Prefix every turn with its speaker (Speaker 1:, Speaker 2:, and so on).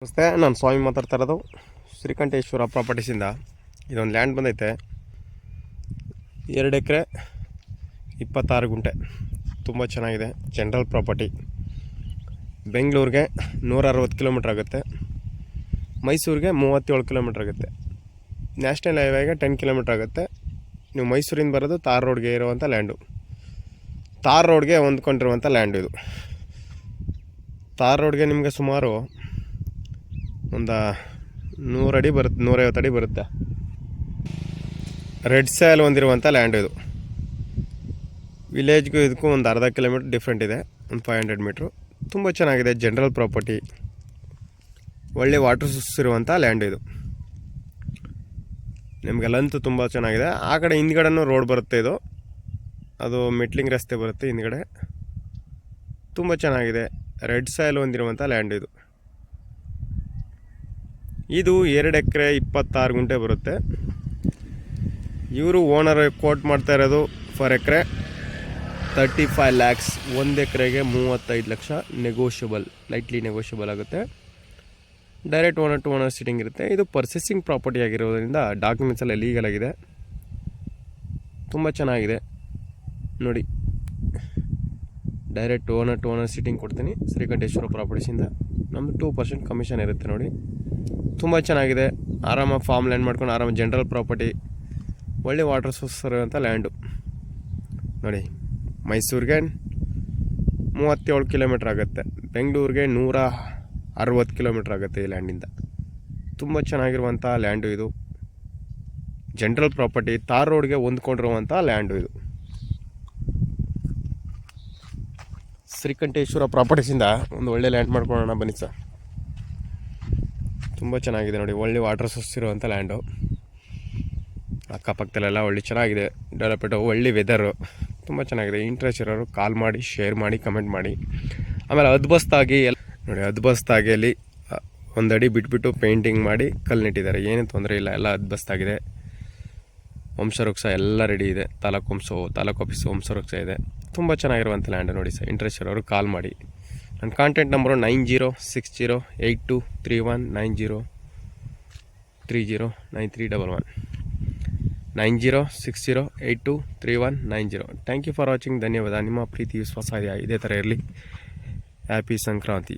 Speaker 1: ನಮಸ್ತೆ, ನಾನು ಸ್ವಾಮಿ ಮಾತಾಡ್ತಾ ಇರೋದು ಶ್ರೀಕಂಠೇಶ್ವರ ಪ್ರಾಪರ್ಟೀಸಿಂದ. ಇದೊಂದು ಲ್ಯಾಂಡ್ ಬಂದೈತೆ, 2 ಎಕರೆ 26 ಗುಂಟೆ. ತುಂಬ ಚೆನ್ನಾಗಿದೆ. General property. ಬೆಂಗಳೂರಿಗೆ 160 ಕಿಲೋಮೀಟ್ರ್ ಆಗುತ್ತೆ, ಮೈಸೂರಿಗೆ 37 ಕಿಲೋಮೀಟ್ರ್ ಆಗುತ್ತೆ, ನ್ಯಾಷನಲ್ ಹೈವೇಗೆ 10 ಕಿಲೋಮೀಟ್ರ್ ಆಗುತ್ತೆ. ನೀವು ಮೈಸೂರಿಂದ ಬರೋದು ತಾರ್ ರೋಡ್ಗೆ ಇರುವಂಥ ಲ್ಯಾಂಡು, ತಾರ್ ರೋಡ್ಗೆ ಹೊಂದ್ಕೊಂಡಿರುವಂಥ ಲ್ಯಾಂಡು ಇದು. ತಾರ್ ರೋಡ್ಗೆ ನಿಮಗೆ ಸುಮಾರು ಒಂದು 100 ಅಡಿ ಬರುತ್ತೆ, 150 ಅಡಿ ಬರುತ್ತೆ. ರೆಡ್ ಸಾಯಿಲ್ ಹೊಂದಿರುವಂಥ ಲ್ಯಾಂಡ್ ಇದು. ವಿಲೇಜ್ಗೂ ಇದಕ್ಕೂ ಒಂದು ಅರ್ಧ ಕಿಲೋಮೀಟ್ರ್ ಡಿಫ್ರೆಂಟ್ ಇದೆ, ಒಂದು 500 ಮೀಟ್ರು. ತುಂಬ ಚೆನ್ನಾಗಿದೆ. ಜನರಲ್ ಪ್ರಾಪರ್ಟಿ, ಒಳ್ಳೆ ವಾಟರ್ ಸೋರ್ಸ್ ಇರುವಂಥ ಲ್ಯಾಂಡ್ ಇದು. ನಿಮಗೆಲ್ಲಂತೂ ತುಂಬ ಚೆನ್ನಾಗಿದೆ. ಆ ಕಡೆ ಹಿಂದ್ಗಡೆನೂ ರೋಡ್ ಬರುತ್ತೆ, ಇದು ಅದು ಮೆಟ್ಲಿಂಗ್ ರಸ್ತೆ ಬರುತ್ತೆ ಹಿಂದ್ಗಡೆ. ತುಂಬ ಚೆನ್ನಾಗಿದೆ. ರೆಡ್ ಸಾಯಿಲ್ ಹೊಂದಿರುವಂಥ ಲ್ಯಾಂಡ್ ಇದು. ಇದು 2 ಎಕರೆ 26 ಗುಂಟೆ ಬರುತ್ತೆ. ಇವರು ಓನರ್ ಕೋಟ್ ಮಾಡ್ತಾ ಇರೋದು ಫರ್ ಎಕರೆ 35 ಲ್ಯಾಕ್ಸ್. 1 ಎಕರೆಗೆ 35 ಲಕ್ಷ. ನೆಗೋಷಿಯಬಲ್, ಲೈಟ್ಲಿ ನೆಗೋಷಿಯಬಲ್ ಆಗುತ್ತೆ. Direct owner to owner sitting ಇರುತ್ತೆ. ಇದು ಪರ್ಚೇಸಿಂಗ್ ಪ್ರಾಪರ್ಟಿ ಆಗಿರೋದ್ರಿಂದ ಡಾಕ್ಯುಮೆಂಟ್ಸ್ ಎಲ್ಲ ಲೀಗಲ್ ಆಗಿದೆ. ತುಂಬ ಚೆನ್ನಾಗಿದೆ ನೋಡಿ. Direct owner to owner sitting ಕೊಡ್ತೀನಿ ಶ್ರೀಕಂಠೇಶ್ವರ ಪ್ರಾಪರ್ಟೀಸಿಂದ. ನಮ್ಮದು 2% ಕಮಿಷನ್ ಇರುತ್ತೆ ನೋಡಿ. ತುಂಬ ಚೆನ್ನಾಗಿದೆ. ಆರಾಮಾಗಿ ಫಾರ್ಮ್ ಲ್ಯಾಂಡ್ ಮಾಡ್ಕೊಂಡು ಆರಾಮಾಗಿ ಜನರಲ್ ಪ್ರಾಪರ್ಟಿ, ಒಳ್ಳೆ ವಾಟರ್ ಸೋರ್ಸ್ ಇರುವಂಥ ಲ್ಯಾಂಡು ನೋಡಿ. ಮೈಸೂರಿಗೆ 37 ಕಿಲೋಮೀಟ್ರ್ ಆಗುತ್ತೆ, ಬೆಂಗಳೂರಿಗೆ 160 ಕಿಲೋಮೀಟ್ರ್ ಆಗುತ್ತೆ ಈ ಲ್ಯಾಂಡಿಂದ. ತುಂಬ ಚೆನ್ನಾಗಿರುವಂಥ ಲ್ಯಾಂಡು ಇದು. ಜನರಲ್ ಪ್ರಾಪರ್ಟಿ, ತಾರ್ ರೋಡ್ಗೆ ಹೊಂದ್ಕೊಂಡಿರುವಂಥ ಲ್ಯಾಂಡು ಇದು. ಶ್ರೀಕಂಠೇಶ್ವರ ಪ್ರಾಪರ್ಟೀಸಿಂದ ಒಂದು ಒಳ್ಳೆ ಲ್ಯಾಂಡ್ ಮಾಡ್ಕೊಳ್ಳೋಣ ಬನ್ನಿ ಸರ್. ತುಂಬ ಚೆನ್ನಾಗಿದೆ ನೋಡಿ, ಒಳ್ಳೆ ವಾಟರ್ ಸೋರ್ಸ್ ಇರುವಂಥ ಲ್ಯಾಂಡು. ಅಕ್ಕಪಕ್ಕದಲ್ಲೆಲ್ಲ ಒಳ್ಳೆ ಚೆನ್ನಾಗಿದೆ ಡೆವಲಪ್ಮೆಂಟು, ಒಳ್ಳೆ ವೆದರು. ತುಂಬ ಚೆನ್ನಾಗಿದೆ. ಇಂಟ್ರೆಸ್ಟ್ ಇರೋರು ಕಾಲ್ ಮಾಡಿ, ಶೇರ್ ಮಾಡಿ, ಕಮೆಂಟ್ ಮಾಡಿ. ಆಮೇಲೆ ಅದ್ಬಸ್ತಾಗಿ ನೋಡಿ, ಅದ್ಬಸ್ತಾಗಿ ಅಲ್ಲಿ 1 ಅಡಿ ಬಿಟ್ಬಿಟ್ಟು ಪೇಂಟಿಂಗ್ ಮಾಡಿ ಕಲ್ಲಿನಿಟ್ಟಿದ್ದಾರೆ. ಏನೂ ತೊಂದರೆ ಇಲ್ಲ, ಎಲ್ಲ ಅದ್ಬಸ್ತಾಗಿದೆ. ವಂಶವೃಕ್ಷ ಎಲ್ಲ ರೆಡಿ ಇದೆ. ತಾಲೂಕು ಆಫೀಸು ವಂಶವೃಕ್ಷ ಇದೆ. ತುಂಬ ಚೆನ್ನಾಗಿರುವಂಥ ಲ್ಯಾಂಡ್ ನೋಡಿ ಸರ್. ಇಂಟ್ರೆಸ್ಟ್ ಇರೋರು ಕಾಲ್ ಮಾಡಿ. ನನ್ನ contact number 9060823190309311 9060823190. Thank you for watching. ಧನ್ಯವಾದ. ನಿಮ್ಮ ಪ್ರೀತಿ ವಿಶ್ವಾಸ ಇದೇ ಥರ ಇರಲಿ. ಹ್ಯಾಪಿ ಸಂಕ್ರಾಂತಿ.